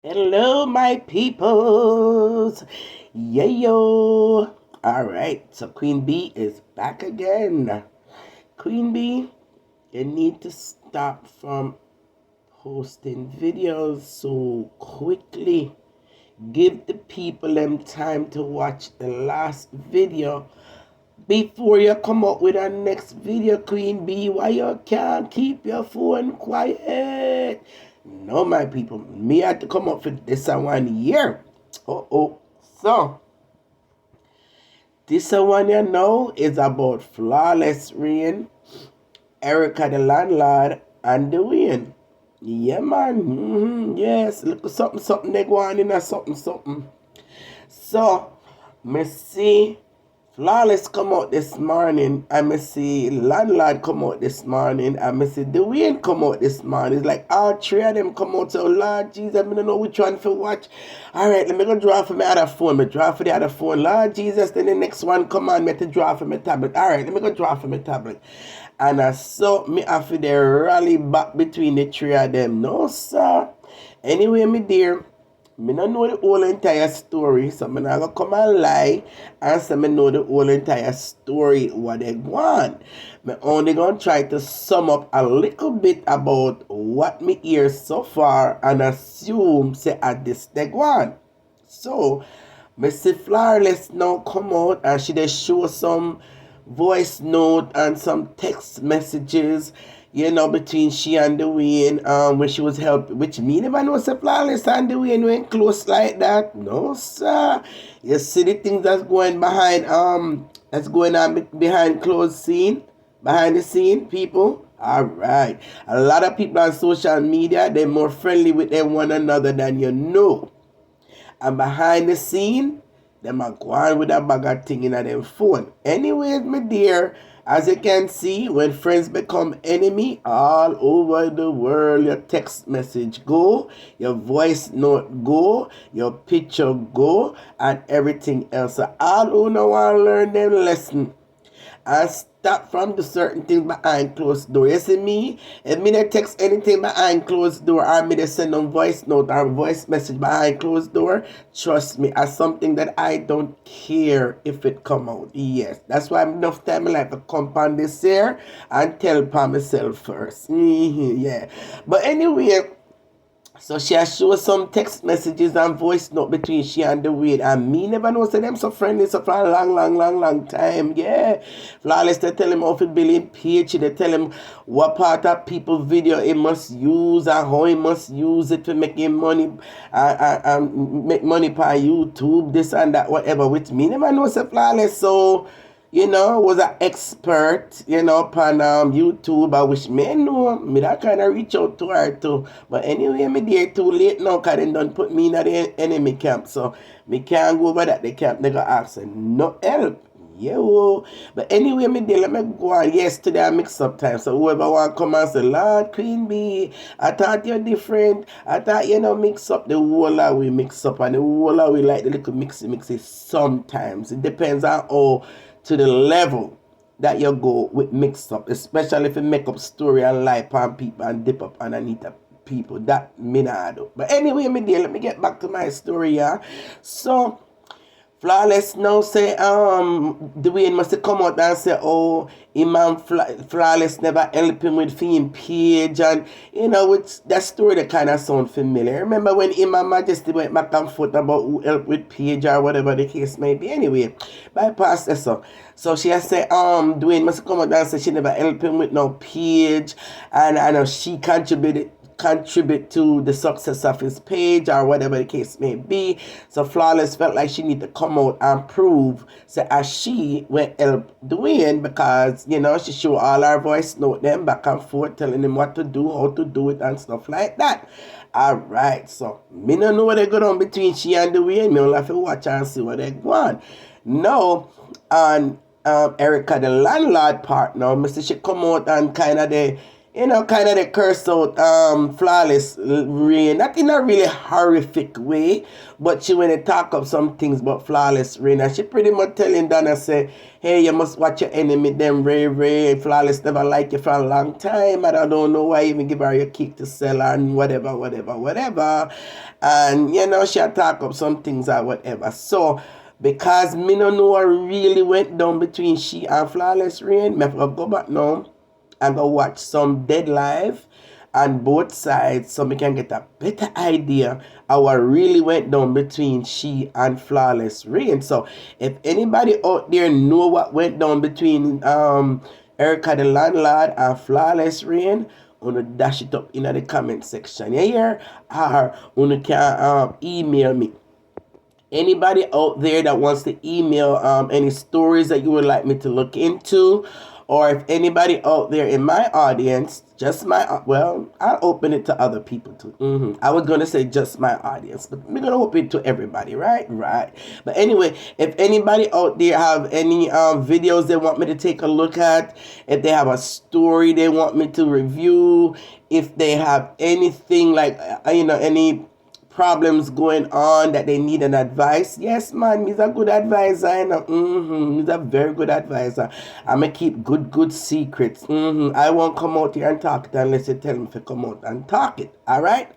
Hello, my peoples. Yeah, yo. All right, so Queen Bee is back again. Queen Bee, you need to stop from posting videos so quickly. Give the people them time to watch the last video before you come up with a next video, Queen Bee. Why you can't keep your phone quiet? No, my people, me had to come up for this one year. Oh. So, this one you know is about Flawless Rain, Erica the Landlord, and Dwyane. Yeah, man. Yes, look something they go on in a something. So, me see Flawless come out this morning, and me see Landlord come out this morning, and me see Dwyane come out this morning. It's like all three of them come out. So Lord Jesus, I don't know which one to watch. All right, let me go draw for my other phone. Me draw for the other phone. Lord Jesus, then the next one come on, me to draw for my tablet. All right, let me go draw for my tablet. And I saw me after the rally back between the three of them. No, sir. Anyway, me dear. Me no know the whole entire story, so me not gonna come and lie and say me know the whole entire story what they want. Me only gonna try to sum up a little bit about what me hear so far and assume say at this they want. So, Mr. Flawless now come out and she just show some voice note and some text messages, between she and Dwyane, when she was helping, which me never know say Flawless and Dwyane went close like that. No, sir. You see the things that's going on behind closed scene, behind the scene, people. All right. A lot of people on social media, they're more friendly with them one another than you know. And behind the scene, them are going with a bag of thing in them phone. Anyways, my dear, as you can see, when friends become enemy all over the world, your text message go, your voice note go, your picture go, and everything else. So all who know want to learn them lesson and stop from the certain things behind closed door. You see me? If me not text anything behind closed door or me just send them voice note or voice message behind closed door, trust me, as something that I don't care if it come out. Yes. That's why enough time I like to come on this here and tell upon myself first. Yeah. But anyway, so she has shown some text messages and voice note between she and Dwyane. And me never know say them so friendly so for a long time. Yeah. Flawless they tell him how to build him page. They tell him what part of people video he must use and how he must use it to make him money and make money by YouTube, this and that, whatever. With me never know say Flawless. So was an expert, upon YouTube. I wish me know me that kind of reach out to her too. But anyway, me there too late now because they done put me in the enemy camp. So me can't go over that the camp. They got ask no help. Yo. But anyway, me there, let me go on. Yesterday I mix up time. So whoever want to come and say, Lord Queen Bee, I thought you're different. I thought mix up the whole of we mix up and the whole of we like the little mixy sometimes. It depends on how to the level that you go with mix up, especially if you make up story and lie on people and dip up underneath people. That me not do. But anyway, me dear, let me get back to my story, yeah. So Flawless now say Dwyane must come out and say Imam Flawless never help him with film page and with that story that kind of sound familiar. Remember when Imam Majesty went back and forth about who help with page or whatever the case may be. Anyway, bypass that so she has say Dwyane must come out and say she never help him with no page and I know she contribute to the success of his page or whatever the case may be. So Flawless felt like she need to come out and prove so as she went help Dwyane because she show all her voice note them back and forth telling him what to do, how to do it and stuff like that. Alright, so me don't know what they go on between she and Dwyane. Me only have to watch and see what they go on. No, and Erica the Landlord partner, Mr. she come out and kind of kind of the curse out flawless rain, not in a really horrific way, but she when they talk up some things about flawless rain, and she pretty much telling Donna say, hey, you must watch your enemy, them Ray, flawless never like you for a long time, and I don't know why even give her your kick to sell her and whatever, and she talk up some things or whatever. So because me no know what really went down between she and flawless rain, me have to go back now and go watch some dead live on both sides so we can get a better idea of what really went down between she and flawless rain. So if anybody out there know what went down between Erica the landlord and flawless rain, wanna dash it up in the comment section. You hear? Or you can email me. Anybody out there that wants to email any stories that you would like me to look into, or if anybody out there in my audience, just my, well, I'll open it to other people too. I was going to say just my audience, but we're going to open it to everybody, right? Right. But anyway, if anybody out there have any videos they want me to take a look at, if they have a story they want me to review, if they have anything like, any problems going on that they need an advice, yes man, he's a good advisor, he's a very good advisor. I'ma keep good secrets. I won't come out here and talk it unless you tell me to come out and talk it. All right.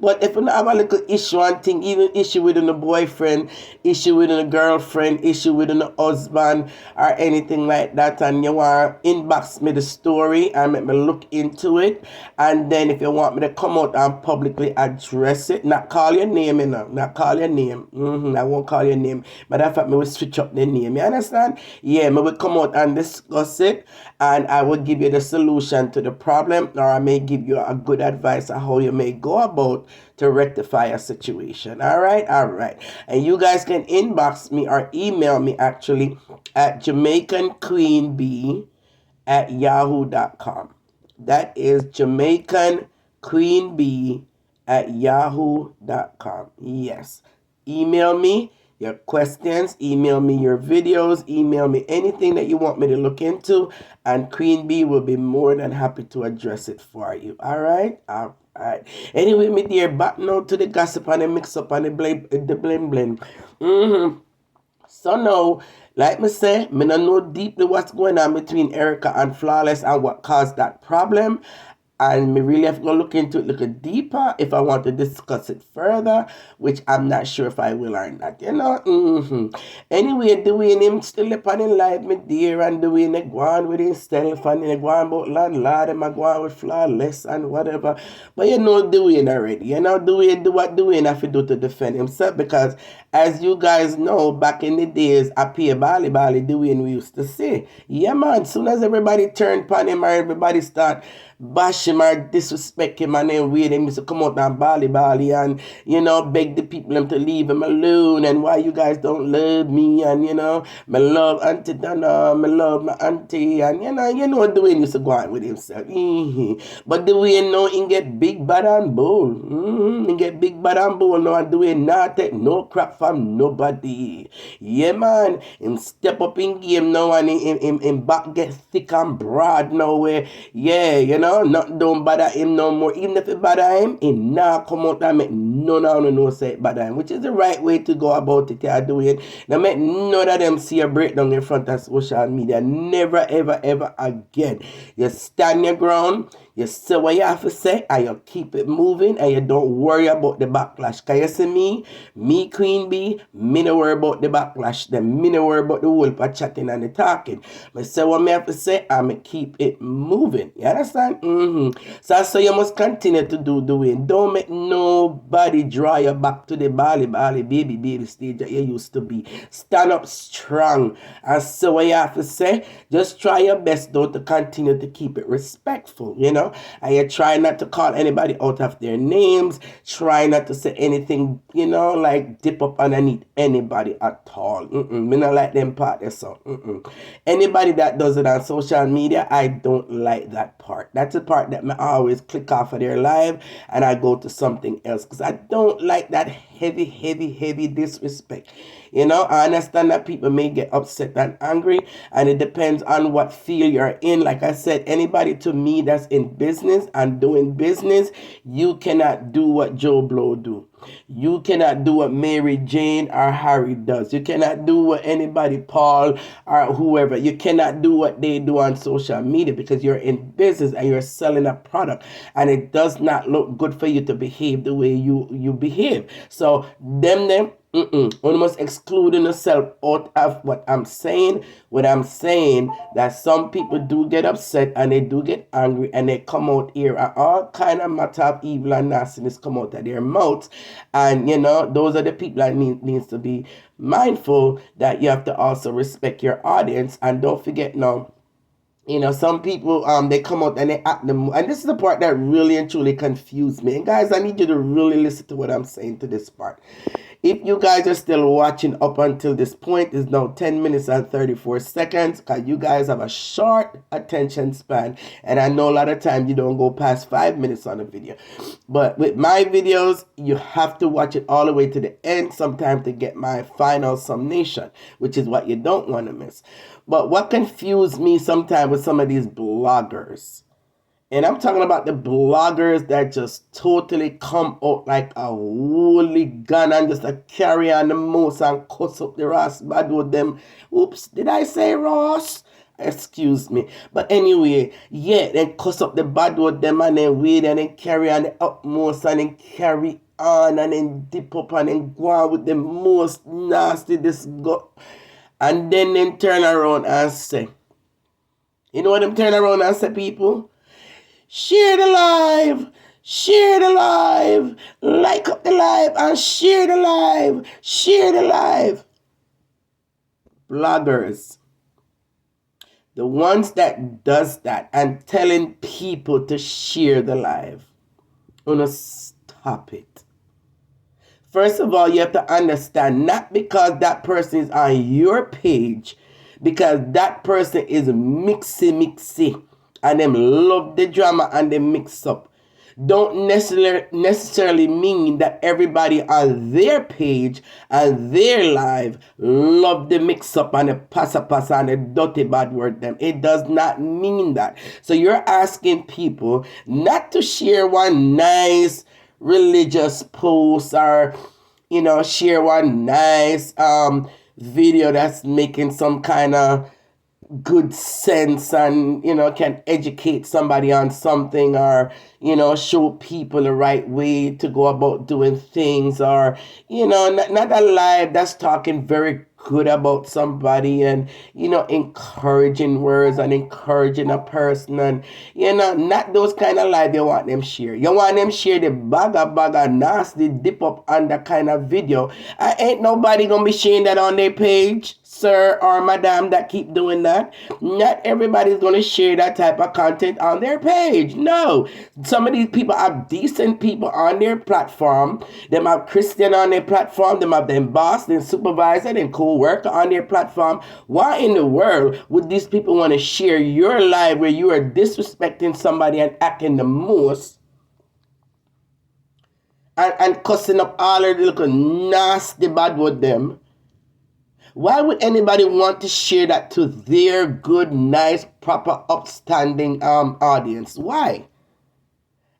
But if you have a little issue and thing, even issue with a boyfriend, issue with a girlfriend, issue with a husband, or anything like that, and you want to inbox me the story and make me look into it, and then if you want me to come out and publicly address it, not call your name, not call your name. I won't call your name. But in fact, me will switch up the name. You understand? Yeah, me will come out and discuss it, and I will give you the solution to the problem, or I may give you a good advice on how you may go about to rectify a situation. All right. And you guys can inbox me or email me actually at JamaicanQueenB@yahoo.com. That is JamaicanQueenB@yahoo.com. Yes. Email me your questions, email me your videos, email me anything that you want me to look into, and Queen Bee will be more than happy to address it for you. All right. Anyway, me dear, back now to the gossip and the mix up and the blame. So now, like me say, me don't know deeply what's going on between Erica and Flawless and what caused that problem. And me really have to go look into it a little deeper if I want to discuss it further, which I'm not sure if I will or not, Anyway, Dwyane him still up on him live, me dear, and Dwyane go on with himself, and he go on about landlord, and go on with flawless and whatever. But Dwyane already. Dwyane do what Dwyane have to do to defend himself, because as you guys know, back in the days, I pay Bali, Dwyane we used to say. Yeah, man, soon as everybody turned upon him or everybody start bash him or disrespect him, and then wait him to come out and bally and beg the people him to leave him alone, and why you guys don't love me, and me love Auntie Donna, me love my auntie, and Dwyane used to go on with himself. But Dwyane now he get big bad and bold. He get big bad and bold now, and Dwyane not take no crap from nobody. Yeah, man, him step up in game now, and him back get thick and broad now, where not don't bother him no more. Even if it bother him, he now come out and make no say it bother him, which is the right way to go about it. You're doing. Now make none of them see a breakdown in front of social media. Never, ever again. You stand your ground, you say what you have to say, and you keep it moving, and you don't worry about the backlash. Can you see me Queen Bee, me no worry about the backlash. Then me no worry about the whole for chatting and the talking. But say what me have to say, and me keep it moving. You understand? So you must continue to do Dwyane. Don't make nobody draw you back to the bally baby stage that you used to be. Stand up strong and say what you have to say. Just try your best though to continue to keep it respectful, and you try not to call anybody out of their names. Try not to say anything, like dip up underneath anybody at all. Me not like them part there, so anybody that does it on social media, I don't like that part. That's the part that I always click off of their live and I go to something else, because I don't like that heavy disrespect. You know, I understand that people may get upset and angry, and it depends on what field you're in. Like I said, anybody to me that's in business and doing business, you cannot do what Joe Blow do. You cannot do what Mary Jane or Harry does. You cannot do what anybody, Paul or whoever. You cannot do what they do on social media, because you're in business and you're selling a product, and it does not look good for you to behave the way you behave. So them almost excluding yourself out of what I'm saying. What I'm saying, that some people do get upset and they do get angry, and they come out here and all kind of matter of evil and nastiness come out of their mouths. And you know, those are the people that needs to be mindful, that you have to also respect your audience. And don't forget now, you know, some people they come out and they act them, and this is the part that really and truly confused me. And guys, I need you to really listen to what I'm saying to this part. If you guys are still watching up until this point, it's now 10 minutes and 34 seconds, because you guys have a short attention span, and I know a lot of times you don't go past 5 minutes on a video. But with my videos, you have to watch it all the way to the end sometimes to get my final summation, which is what you don't want to miss. But what confused me sometimes with some of these bloggers, and I'm talking about the bloggers that just totally come out like a hooligan and just carry on the most and cuss up the Ross bad with them. Oops, did I say Ross? Excuse me. But anyway, yeah, then cuss up the bad with them, and then wait and then carry on the utmost and then carry on and then dip up and then go on with the most nasty disgust. And then turn around and say, you know what them turn around and say, people? Share the live, like up the live and share the live. Bloggers, the ones that does that and telling people to share the live, gonna stop it. First of all, you have to understand, not because that person is on your page, because that person is mixy, and them love the drama and they mix up, don't necessarily mean that everybody on their page and their live love the mix up and the passa and the dirty bad word them. It does not mean that. So you're asking people not to share one nice religious post, or you know, share one nice video that's making some kind of good sense and, you know, can educate somebody on something, or, you know, show people the right way to go about doing things, or, you know, not a live that's talking very good about somebody and, you know, encouraging words and encouraging a person, and, you know, not those kind of live you want them share. You want them share the bagger nasty dip up on that kind of video. Ain't nobody gonna be sharing that on their page, sir or madam, that keep doing that. Not everybody's gonna share that type of content on their page. No. Some of these people are decent people on their platform. Them have Christian on their platform. Them have them boss, them supervisor, them co-worker on their platform. Why in the world would these people want to share your live where you are disrespecting somebody and acting the most and cussing up all of the little nasty bad with them? Why would anybody want to share that to their good, nice, proper, upstanding audience? Why?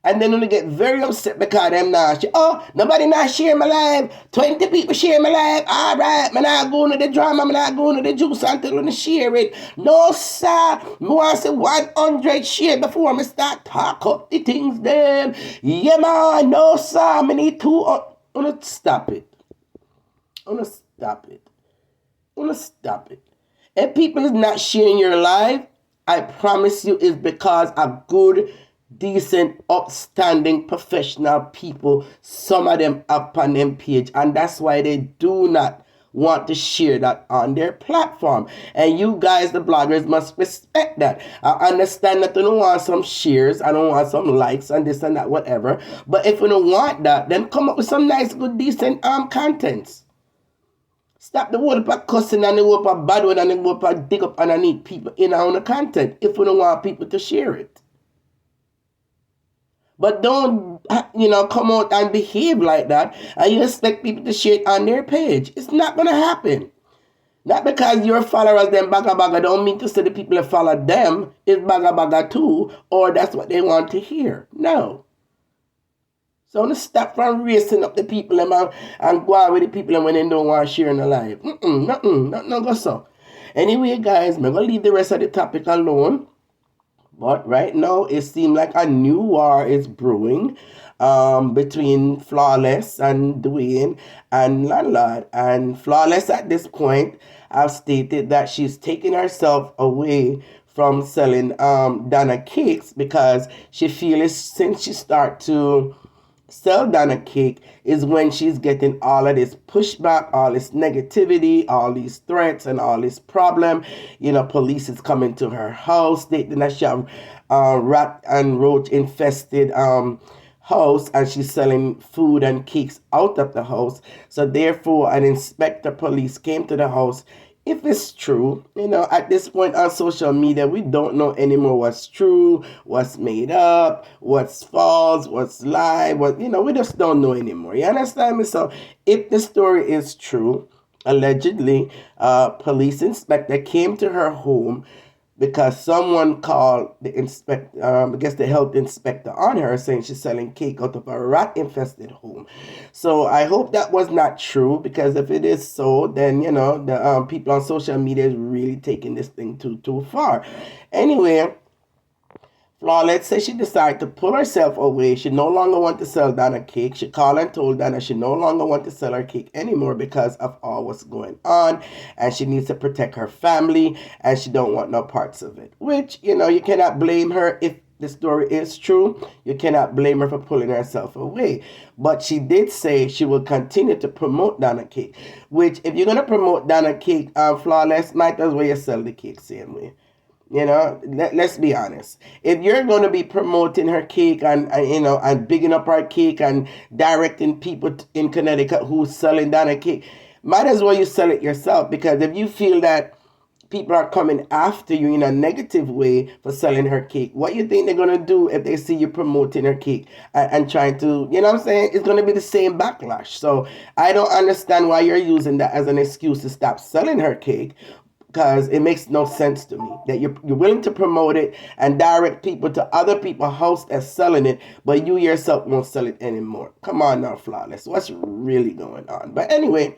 And then when they get very upset because them not share. Oh, nobody not share my live. 20 people share my live. All right, I'm not going to the drama. I'm not going to the juice until I share it. No, sir. I want to say 100 share before I start talk up the things then. Yeah, man. No, sir. I need to. I'm going to stop it. If people is not sharing your live, I promise you it's because of good, decent, upstanding, professional people, some of them up on them page, and that's why they do not want to share that on their platform. And you guys, the bloggers, must respect that. I understand that you don't want some shares, I don't want some likes and this and that, whatever, but if you don't want that, then come up with some nice, good, decent contents. Stop the whole of cussing and the whole of bad one and the whole of dig up underneath people in our own content if we don't want people to share it. But don't, come out and behave like that and you expect people to share it on their page. It's not going to happen. Not because your followers them baga baga don't mean to say the people that follow them is baga baga too, or that's what they want to hear. No. So let's stop from racing up the people and go on with the people when they don't want to share in the life. Nothing go so. Anyway, guys, I'm gonna leave the rest of the topic alone. But right now, it seems like a new war is brewing between Flawless and Dwyane and Landlord. And Flawless at this point have stated that she's taking herself away from selling Donna cakes because she feels since she start to sell Donna cake is when she's getting all of this pushback, all this negativity, all these threats, and all this problem. Police is coming to her house. That she have rat and roach infested house, and she's selling food and cakes out of the house. So therefore, an inspector police came to the house. If it's true, at this point on social media, we don't know anymore what's true, what's made up, what's false, what's lie, we just don't know anymore. You understand me? So if the story is true, allegedly, police inspector came to her home because someone called I guess the health inspector on her saying she's selling cake out of a rat infested home. So I hope that was not true, because if it is so, then the people on social media is really taking this thing too far. Anyway, Flawless says she decided to pull herself away. She no longer want to sell Donna cake. She called and told Donna she no longer want to sell her cake anymore because of all what's going on, and she needs to protect her family, and she don't want no parts of it. Which, you cannot blame her if the story is true. You cannot blame her for pulling herself away. But she did say she will continue to promote Donna cake, which if you're going to promote Donna cake, Flawless, might as well you sell the cake same way. Let's be honest. If you're going to be promoting her cake and bigging up her cake and directing people in Connecticut who's selling Donna cake, might as well you sell it yourself. Because if you feel that people are coming after you in a negative way for selling her cake, what you think they're going to do if they see you promoting her cake and trying to, what I'm saying? It's going to be the same backlash. So I don't understand why you're using that as an excuse to stop selling her cake, because it makes no sense to me that you're willing to promote it and direct people to other people's house that's selling it, but you yourself won't sell it anymore. Come on now, Flawless. What's really going on? But anyway,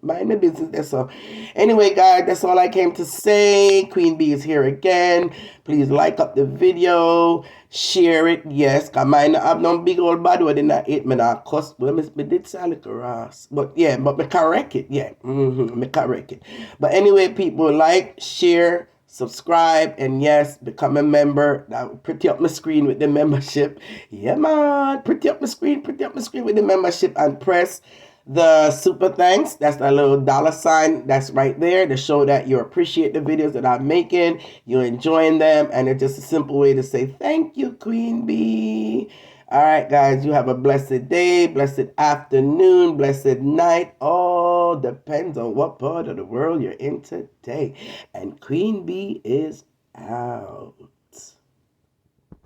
mind my business. That's all. Anyway, guys, that's all I came to say. Queen Bee is here again. Please like up the video, share it. Yes, I might not have no big old bad word in that it. Me not cuss. Well, me did sound like a ras. But yeah, but me correct it. Yeah, me correct it. But anyway, people, like, share, subscribe, and yes, become a member. Now, pretty up my screen with the membership. Yeah, man. Pretty up my screen with the membership, and press the super thanks. That's a little $sign that's right there to show that you appreciate the videos that I'm making, you're enjoying them, and it's just a simple way to say thank you, Queen Bee. All right, guys, you have a blessed day, blessed afternoon, blessed night. All depends on what part of the world you're in today. And Queen Bee is out.